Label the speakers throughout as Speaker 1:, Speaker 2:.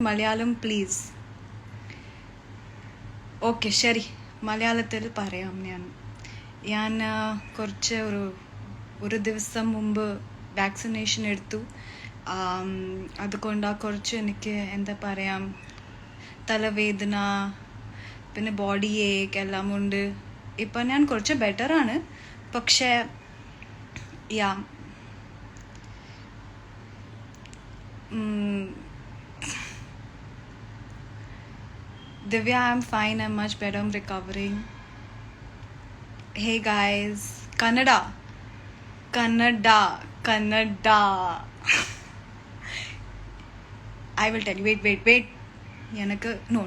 Speaker 1: Malayalam please. Okay ശരി, മലയാളത്തിൽ പറയാം. ഞാൻ കുറച്ച് ഒരു ദിവസം മുമ്പ് വാക്സിനേഷൻ എടുത്തു. അതുകൊണ്ട് കുറച്ച് എനിക്ക് എന്താ പറയാം, തലവേദന പിന്നെ ബോഡി ഏക്ക് എല്ലാം ഉണ്ട്. ഇപ്പം ഞാൻ കുറച്ച് ബെറ്ററാണ്. പക്ഷേ യാ Divya, I'm fine. I'm much better. I'm recovering. Hey guys, Kannada. I will tell you. Wait. எனக்கு no.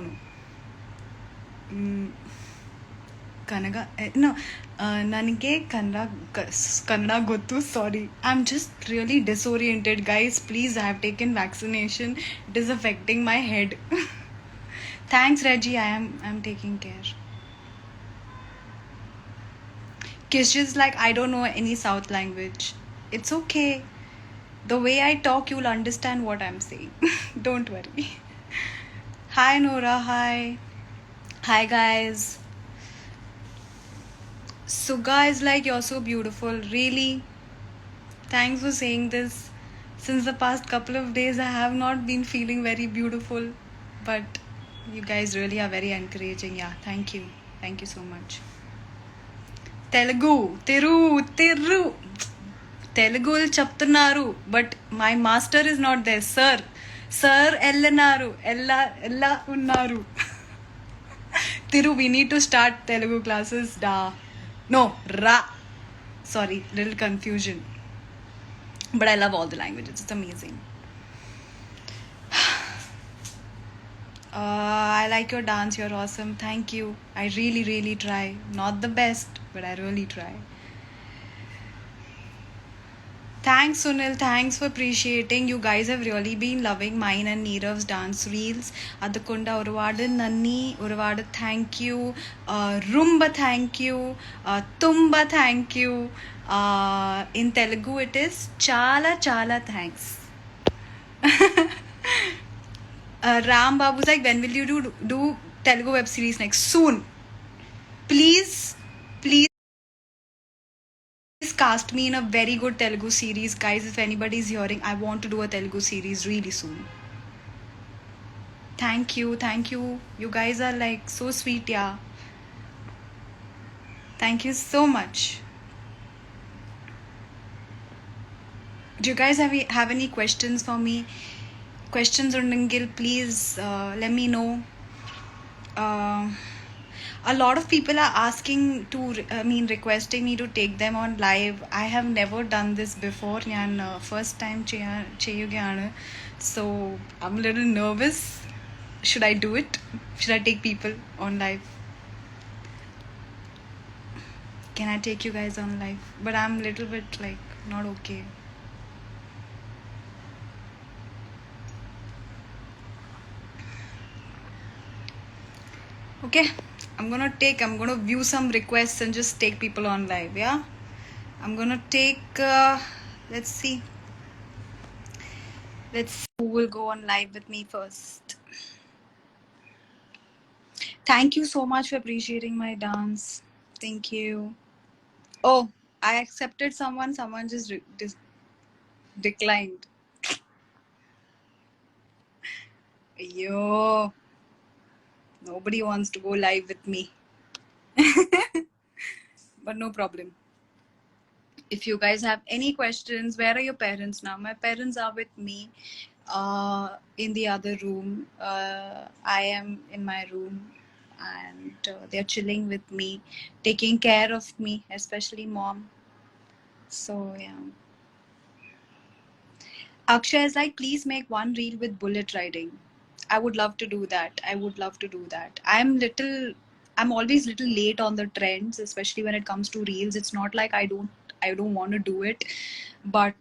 Speaker 1: ನನಗೆ ಕನ್ನಡ ಗೊತ್ತು. Sorry, I am just really disoriented guys. Please, I have taken vaccination. It is affecting my head. Thanks, Reggie. I'm taking care. Kish is like, I don't know any South language. It's okay. The way I talk, you'll understand what I'm saying. Don't worry. Hi, Nora. Hi, guys. Suga is like, you're so beautiful. Really? Thanks for saying this. Since the past couple of days, I have not been feeling very beautiful. But you guys really are very encouraging. Yeah, thank you. Thank you so much. Telugu. Telugu చెప్తున్నారు, but my master is not there. Sir ఎల్లన్నారు, ఎల్లా ఉన్నారు. Tiru, we need to start Telugu classes. No, Ra. Sorry, little confusion. But I love all the languages. It's amazing. I like your dance. You're awesome. Thank you. I really, really try. Not the best, but I really try. Thanks, Sunil. Thanks for appreciating. You guys have really been loving mine and Neerav's dance reels. Adukunda Uruvadu Nanni, Uruvadu thank you. Rumba thank you. Tumba thank you. In Telugu it is Chala thanks. Ram Babu's like, when will you do Telugu web series next? Soon. Please cast me in a very good Telugu series. Guys, if anybody is hearing, I want to do a Telugu series really soon. Thank you. You guys are like so sweet, yeah. Thank you so much. Do you guys have any questions for me? Questions on Ningil, please let me know. A lot of people are asking requesting me to take them on live. I have never done this before. First time cheyugayanu, so I'm a little nervous. Should I do it? Should I take people on live? Can I take you guys on live? But I'm a little bit like not okay. Okay, I'm gonna view some requests and just take people on live. Yeah, I'm gonna take let's see who will go on live with me first. Thank you so much for appreciating my dance. Thank you. Oh, I accepted someone just declined. Yo, nobody wants to go live with me. But no problem. If you guys have any questions, where are your parents now? My parents are with me in the other room. I am in my room and they're chilling with me, taking care of me, especially mom. So yeah. Akshay is like, please make one reel with bullet riding. I would love to do that. I'm always little late on the trends, especially when it comes to reels. It's not like I don't want to do it, but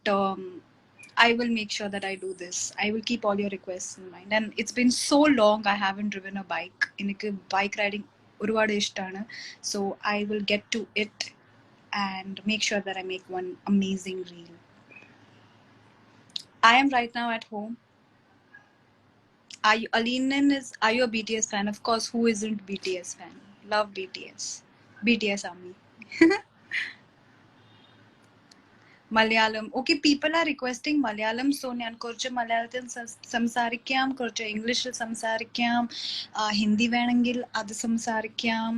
Speaker 1: I will make sure that I do this. I will keep all your requests in mind. And it's been so long I haven't driven a bike. Inike bike riding uruvadu ishtana. So I will get to it and make sure that I make one amazing reel. I am right now at home. Are you a BTS fan? Of course, who isn't BTS fan? Love BTS. BTS army. Malayalam. Okay, people are requesting Malayalam, so ഞാൻ കുറച്ച് മലയാളത്തിൽ സംസാരിക്കാം, കുറച്ച് ഇംഗ്ലീഷിൽ സംസാരിക്കാം, ഹിന്ദി വേണമെങ്കിൽ അത് സംസാരിക്കാം.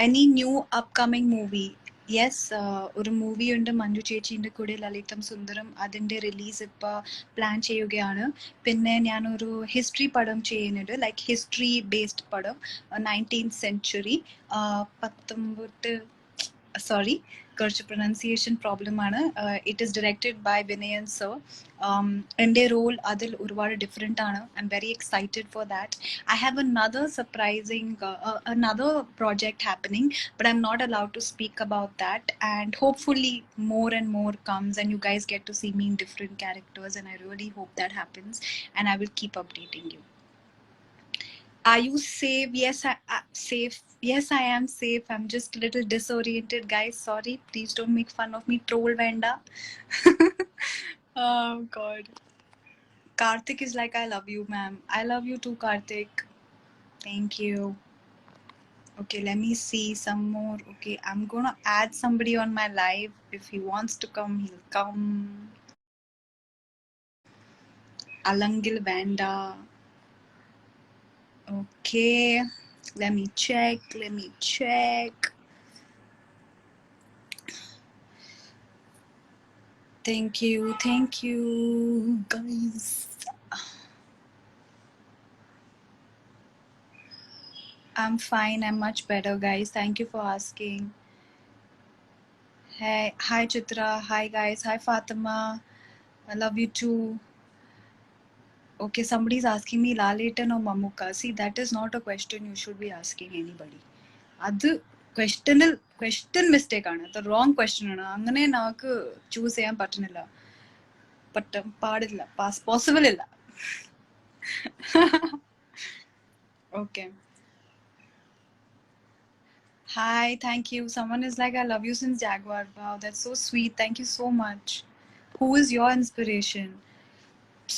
Speaker 1: Any new upcoming movie? Yes, ഒരു മൂവി ഉണ്ട് മഞ്ജു ചേച്ചിന്റെ കൂടെ ലളിതം സുന്ദരം, അതിന്റെ റിലീസ് ഇപ്പൊ പ്ലാൻ ചെയ്യുകയാണ്. പിന്നെ ഞാനൊരു ഹിസ്റ്ററി പടം ചെയ്യുന്നുണ്ട്, ലൈക്ക് ഹിസ്റ്ററി ബേസ്ഡ് പടം, 19th century. 19 sorry, കുറച്ച് പ്രൊനൗൺസിയേഷൻ പ്രോബ്ലം ആണ്. It is directed by Vinayan sir. എൻ്റെ റോൾ അതിൽ ഒരുപാട് ഡിഫറെൻ്റ് ആണ്. I am very excited for that. I have another surprising, another project happening, but I'm not allowed to speak about that. And hopefully more and more comes and you guys get to see me in different characters, and I really hope that happens, and I will keep updating you. Are you safe? Yes, safe. Yes, I am safe. I'm just a little disoriented, guys. Sorry. Please don't make fun of me. Troll Venda. Oh, God. Karthik is like, I love you, ma'am. I love you too, Karthik. Thank you. Okay, let me see some more. Okay, I'm gonna add somebody on my live. If he wants to come, he'll come. Alangil Vanda. Okay, let me check. Thank you, guys. I'm fine. I'm much better, guys. Thank you for asking. Hey, hi Chitra. Hi, guys. Hi, Fatima. I love you too. Okay, somebody's asking me Laletan or Mamuka. See, that is not a question you should be asking anybody. അത് question mistake ആണ്. അത് wrong question ആണ്. അങ്ങനെ നമുക്ക് choose ചെയ്യാൻ പാടില്ല, possible ഇല്ല. Okay. Hi, thank you. Someone is like, I love you since Jaguar. Wow, that's so sweet. Thank you so much. Who is your inspiration?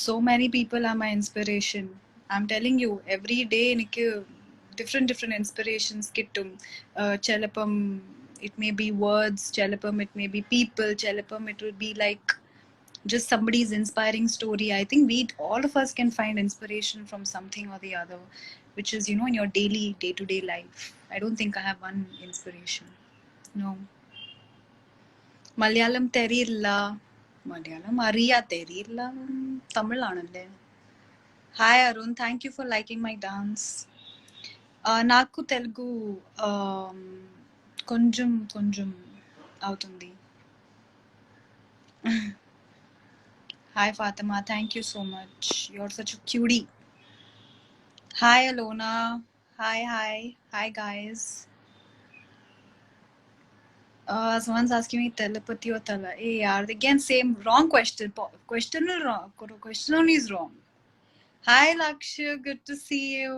Speaker 1: So many people are my inspiration. I'm telling you, every day എനിക്ക് different inspirations kittum. Chelapam, it may be words, chelapam it may be people, chelapam it will be like just somebody's inspiring story. I think all of us can find inspiration from something or the other, which is, in your daily day-to-day life. I don't think I have one inspiration. No. Malayalam therilla. Malayalam ariya therilla. Tamil aanalle. Hi Arun, thank you for liking my dance. Naku Telugu konjam avutundi. Hi Fatima, thank you so much. You're such a cutie. Hi Alona. Hi guys. Someone's asking me telepathy or tala. Hey yaar, again same wrong question. Question is wrong. Hi Lakshya, good to see you.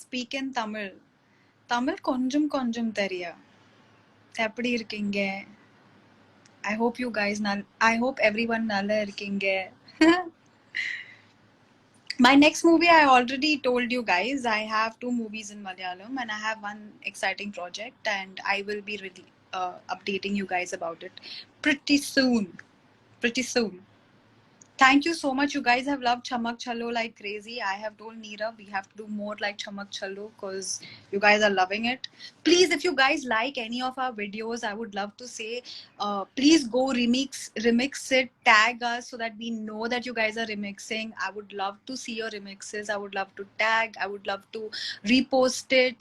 Speaker 1: Speak in Tamil. Tamil konjam theriya. எப்படி இருக்கீங்க? I hope you guys I hope everyone நல்லா இருக்கீங்க. My next movie, I already told you guys, I have 2 movies in Malayalam and I have one exciting project, and I will be really updating you guys about it pretty soon. Thank you so much. You guys have loved Chamak Chalo like crazy. I have told Neera we have to do more like Chamak Chalo because you guys are loving it. Please, if you guys like any of our videos, I would love to say, please go remix it, tag us so that we know that you guys are remixing. I would love to see your remixes. I would love to tag. I would love to repost it,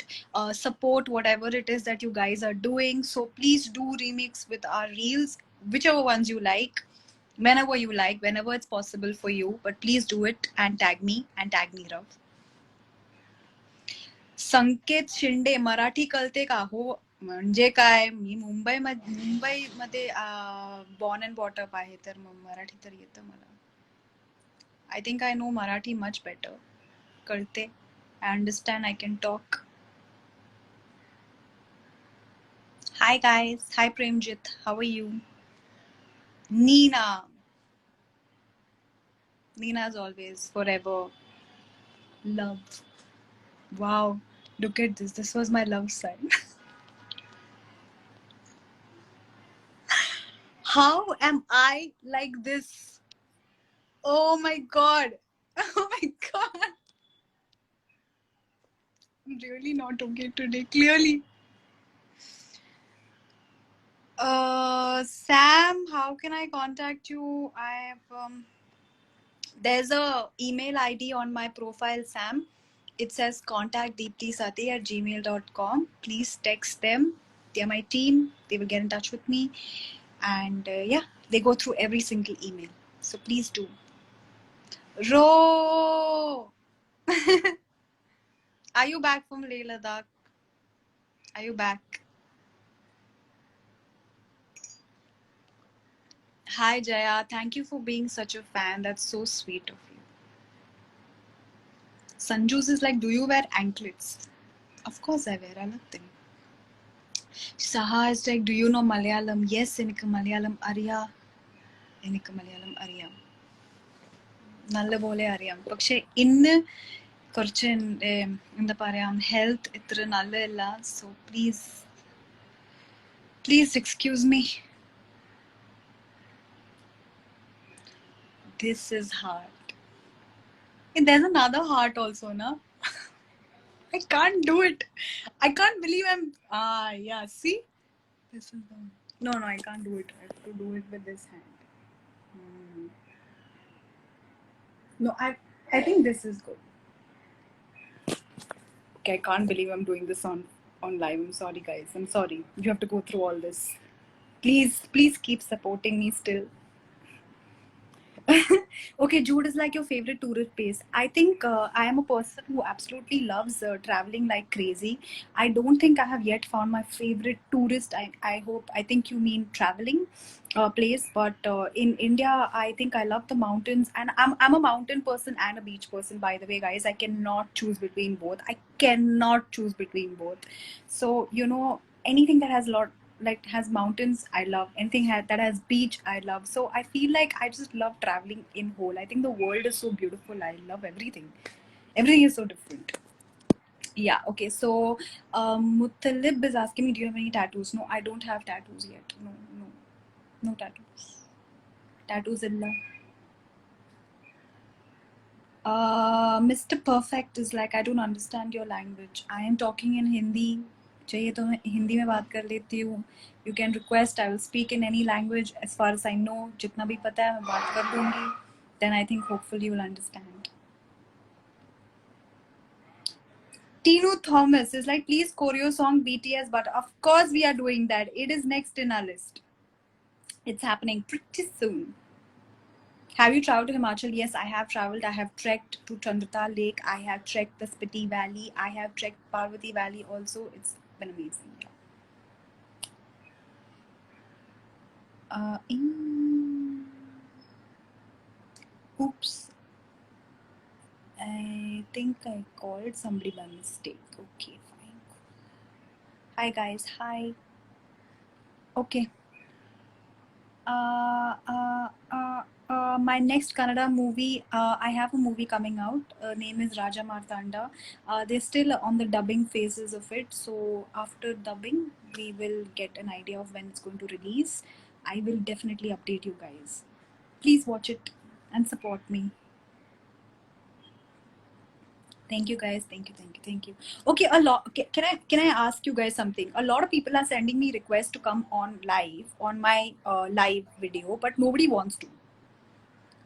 Speaker 1: support whatever it is that you guys are doing. So please do remix with our reels, whichever ones you like. Whenever you like, whenever it's possible for you, but please do it and tag me and tag Neerav. संकेत शिंदे, मराठी कळते का? हो, म्हणजे काय, मी मुंबईमध्ये born and bought up आहे, तर मराठी तर येतं मला. I think I know Marathi much better. कळते. I understand, I can talk. Hi guys. Hi Premjit. How are you? Nina. Nina as always, forever. Love. Wow. Look at this. This was my love sign. How am I like this? Oh my god. Oh my god. I'm really not okay today, clearly. Sam, how can I contact you? I have there's a email ID on my profile, Sam. It says contact deeptisati@gmail.com. Please text them. They're my team. They will get in touch with me. And yeah, they go through every single email. So please do. Ro! Are you back from Leh Ladakh? Are you back? Hi Jaya, thank you for being such a fan. That's so sweet of you. Sanju's is like, do you wear anklets? Of course I wear. I love them. Saha is like, do you know Malayalam? Yes, എനിക്ക് മലയാളം അറിയാം. എനിക്ക് മലയാളം അറിയാം. നല്ലപോലെ അറിയാം. പക്ഷെ ഇന്ന് കുറച്ച് എന്താ പറയാ ഹെൽത്ത് ഇത്ര നല്ലതല്ല. So please excuse me. This is hard. And there's another heart also, na? I can't do it. I can't believe I'm. Yeah. See, this is the. No, I can't do it. I have to do it with this hand. Hmm. No, I think this is good. Okay, I can't believe I'm doing this on live. I'm sorry, guys. I'm sorry. You have to go through all this. Please keep supporting me still. Okay, Jude is like your favorite tourist place. I think I am a person who absolutely loves traveling like crazy. I don't think I have yet found my favorite tourist. I think you mean traveling place. But in India, I think I love the mountains, and I'm a mountain person and a beach person. By the way, guys, I cannot choose between both. I cannot choose between both. So anything that has a lot like has mountains I love, anything that has beach I love. So I feel like I just love traveling in whole. I think the world is so beautiful. I love everything is so different. Yeah, okay, so Muttalib is asking me, do you have any tattoos? No, I don't have tattoos yet. No tattoos illa. Mr. Perfect is like, I don't understand your language. I am talking in Hindi. चाहिए तो मैं हिंदी में बात कर लेती हूँ. You can request. I will speak in any language as far as I know. जितना भी पता है मैं बात कर दूँगी. Then I think hopefully you will understand. Tinu Thomas is like, please choreo song BTS, but of course we are doing that. It is next in our list. It's happening pretty soon. Have you traveled to Himachal? Yes, I have traveled. I have trekked to Chandrata Lake. I have trekked the Spiti Valley. I have trekked Parvati Valley also. It's been amazing. Oops. I think I called somebody by mistake. Okay, fine. Hi guys. Hi. Okay. My next Kannada movie, I have a movie coming out. Name is Raja Martanda. They're still on the dubbing phases of it. So after dubbing, we will get an idea of when it's going to release. I will definitely update you guys. Please watch it and support me. Thank you guys. Thank you. Okay, can I ask you guys something? A lot of people are sending me requests to come on live on my live video, but nobody wants to.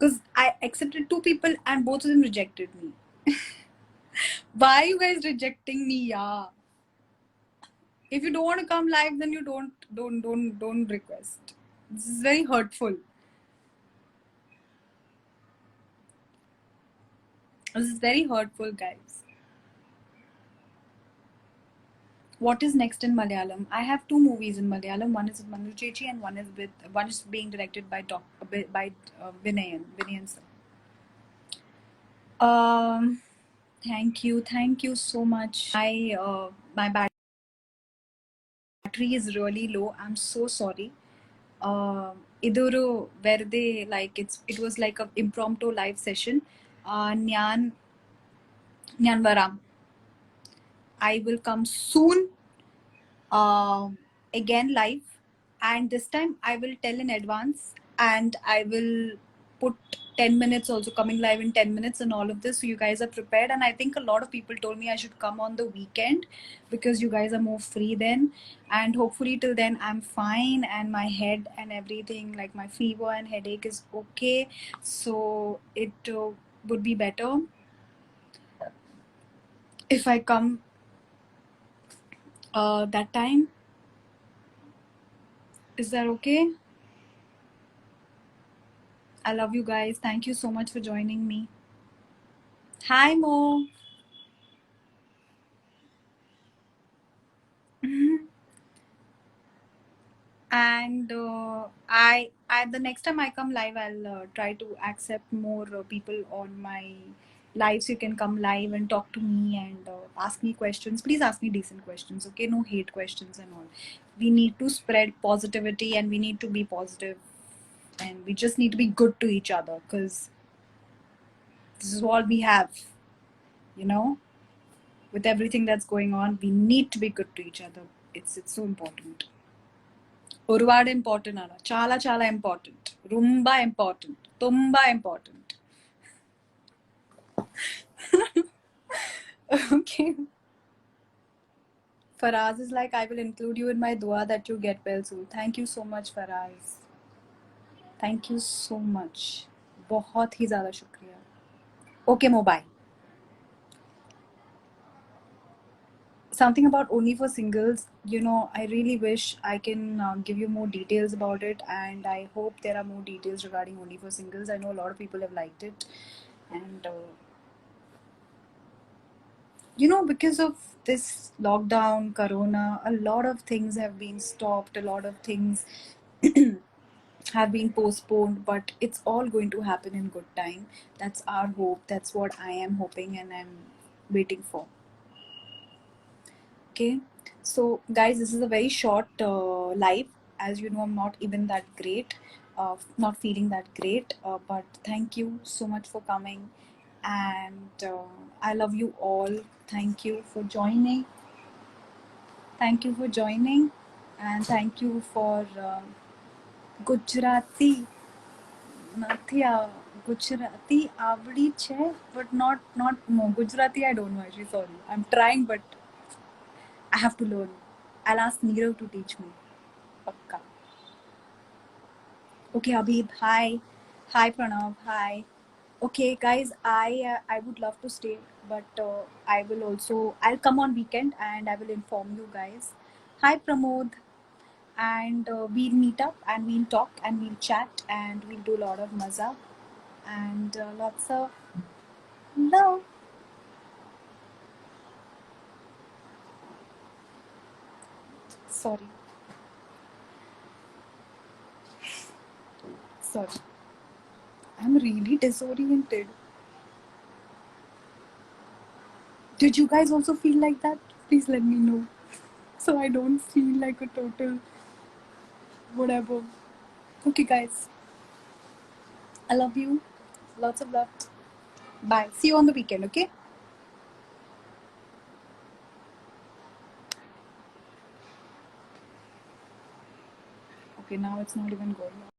Speaker 1: Because I accepted 2 people and both of them rejected me. Why are you guys rejecting me? Yeah. If you don't want to come live, then you don't request. This is very hurtful. This is very hurtful, guys. What is next in Malayalam? I have 2 movies in Malayalam. One is with Manu Chechi and one is being directed by Vinayan sir. Thank you so much. My battery is really low. I'm so sorry. ഇതൊരു വെറുതെ like it was like a impromptu live session. ഞാൻ ഞാൻ വരാം. I will come soon, again live, and this time I will tell in advance, and I will put 10 minutes also, coming live in 10 minutes and all of this, so you guys are prepared. And I think a lot of people told me I should come on the weekend because you guys are more free then, and hopefully till then I'm fine and my head and everything, like my fever and headache, is okay. So it would be better if I come that time. Is that okay? I love you guys. Thank you so much for joining me. Hi, Mo. And the next time I come live, I'll try to accept more people on my live, so you can come live and talk to me and ask me questions. Please ask me decent questions, okay? No hate questions and all. We need to spread positivity and we need to be positive, and we just need to be good to each other, because this is all we have, you know. With everything that's going on, we need to be good to each other. It's so important. ഒരുപാട് important ആണ്. Chala chala important. Rumba important. Tumba important. Okay. Faraz is like, I will include you in my dua that you get well soon. Thank you so much, Faraz. Thank you so much. बहुत ही ज़्यादा शुक्रिया. Okay, mobile. Something about only for singles, you know, I really wish I can give you more details about it, and I hope there are more details regarding only for singles. I know a lot of people have liked it, and you know, because of this lockdown, corona, a lot of things have been stopped, a lot of things have been postponed, but it's all going to happen in good time. That's our hope, that's what I am hoping and I'm waiting for. Okay, so guys, this is a very short live. As you know, I'm not even that great, not feeling that great, but thank you so much for coming, and I love you all. Thank you for joining. Thank you for joining, and thank you for Gujarati. નથી Gujarati આવડી છે, but not no Gujarati. I don't know actually. Sorry, I'm trying, but I have to learn. I'll ask Neerav to teach me. Pakka. Okay, Abhid. Hi. Hi, Pranav. Hi. Okay, guys. I would love to stay, but I will also, I'll come on weekend and I will inform you guys. Hi, Pramod. And we'll meet up and we'll talk and we'll chat and we'll do a lot of maza and lots of love. Sorry. Sorry. I'm really disoriented. Did you guys also feel like that? Please let me know, so I don't feel like a total whatever. Okay, guys. I love you. Lots of love. Bye. See you on the weekend, okay? Okay, now it's not even going.